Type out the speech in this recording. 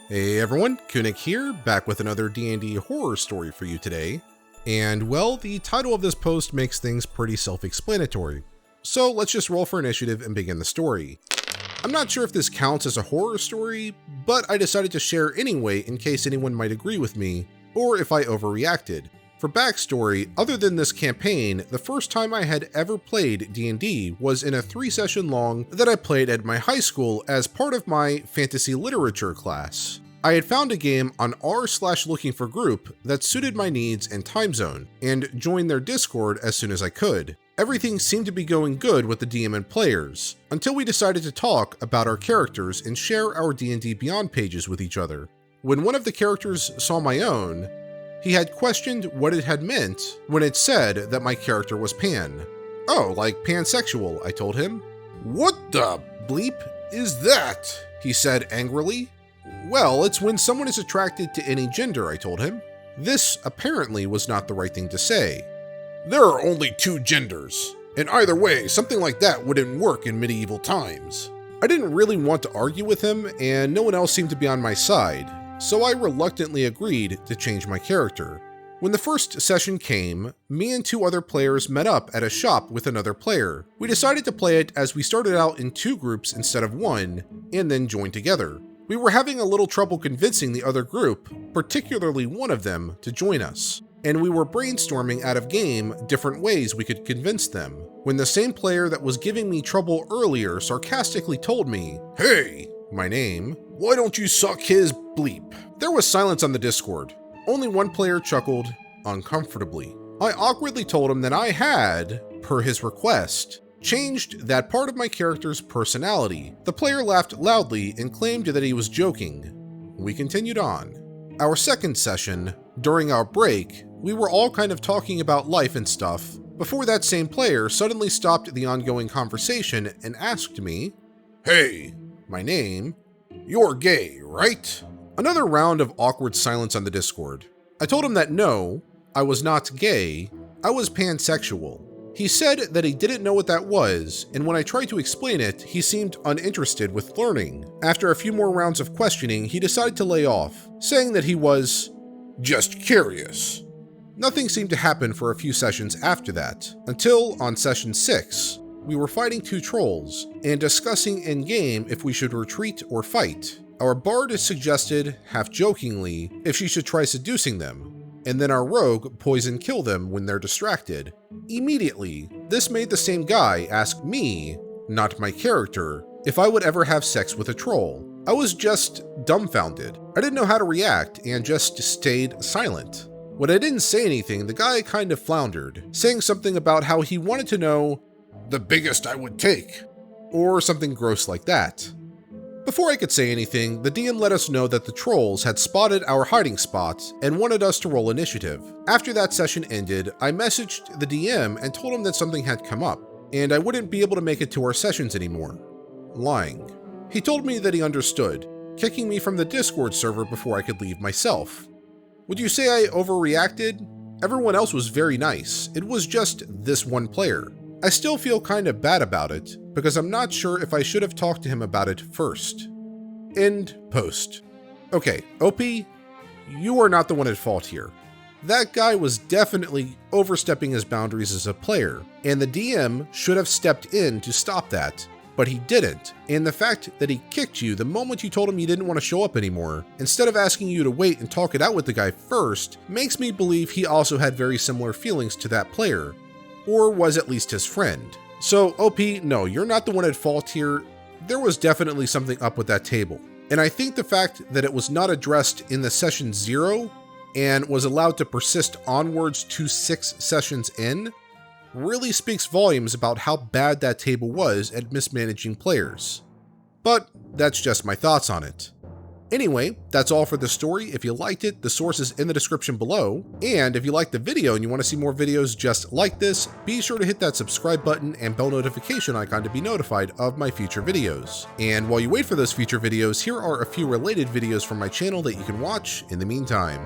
Hey everyone, Kunik here, back with another D&D horror story for you today. And well, the title of this post makes things pretty self-explanatory. So let's just roll for initiative and begin the story. I'm not sure if this counts as a horror story, but I decided to share anyway in case anyone might agree with me, or if I overreacted. For backstory, other than this campaign, the first time I had ever played D&D was in a 3-session long that I played at my high school as part of my fantasy literature class. I had found a game on r/looking for group that suited my needs and time zone, and joined their Discord as soon as I could. Everything seemed to be going good with the DM and players, until we decided to talk about our characters and share our D&D Beyond pages with each other. When one of the characters saw my own, he had questioned what it had meant when it said that my character was pan. Oh, like pansexual, I told him. What the bleep is that? He said angrily. Well, it's when someone is attracted to any gender, I told him. This apparently was not the right thing to say. There are only 2 genders, and either way, something like that wouldn't work in medieval times. I didn't really want to argue with him, and no one else seemed to be on my side, so I reluctantly agreed to change my character. When the first session came, me and 2 other players met up at a shop with another player. We decided to play it as we started out in 2 groups instead of 1, and then joined together. We were having a little trouble convincing the other group, particularly one of them, to join us, and we were brainstorming out of game different ways we could convince them, when the same player that was giving me trouble earlier sarcastically told me, "Hey, my name, why don't you suck his bleep?" There was silence on the Discord. Only one player chuckled uncomfortably. I awkwardly told him that I had, per his request, changed that part of my character's personality. The player laughed loudly and claimed that he was joking. We continued on. Our second session, during our break, we were all kind of talking about life and stuff, before that same player suddenly stopped the ongoing conversation and asked me, "Hey, my name, you're gay, right?" Another round of awkward silence on the Discord. I told him that no, I was not gay, I was pansexual. He said that he didn't know what that was, and when I tried to explain it, he seemed uninterested with learning. After a few more rounds of questioning, he decided to lay off, saying that he was just curious. Nothing seemed to happen for a few sessions after that, until on session 6, we were fighting 2 trolls, and discussing in-game if we should retreat or fight. Our bard suggested, half-jokingly, if she should try seducing them, and then our rogue poison kill them when they're distracted. Immediately, this made the same guy ask me, not my character, if I would ever have sex with a troll. I was just dumbfounded. I didn't know how to react and just stayed silent. When I didn't say anything, the guy kind of floundered, saying something about how he wanted to know the biggest I would take, or something gross like that. Before I could say anything, the DM let us know that the trolls had spotted our hiding spots and wanted us to roll initiative. After that session ended, I messaged the DM and told him that something had come up, and I wouldn't be able to make it to our sessions anymore. Lying. He told me that he understood, kicking me from the Discord server before I could leave myself. Would you say I overreacted? Everyone else was very nice. It was just this one player. I still feel kind of bad about it, because I'm not sure if I should have talked to him about it first. End post. Okay, OP, you are not the one at fault here. That guy was definitely overstepping his boundaries as a player, and the DM should have stepped in to stop that, but he didn't. And the fact that he kicked you the moment you told him you didn't want to show up anymore, instead of asking you to wait and talk it out with the guy first, makes me believe he also had very similar feelings to that player, or was at least his friend. So OP, no, you're not the one at fault here. There was definitely something up with that table. And I think the fact that it was not addressed in the session 0 and was allowed to persist onwards to 6 sessions in really speaks volumes about how bad that table was at mismanaging players. But that's just my thoughts on it. Anyway, that's all for the story. If you liked it, the source is in the description below. And if you liked the video and you want to see more videos just like this, be sure to hit that subscribe button and bell notification icon to be notified of my future videos. And while you wait for those future videos, here are a few related videos from my channel that you can watch in the meantime.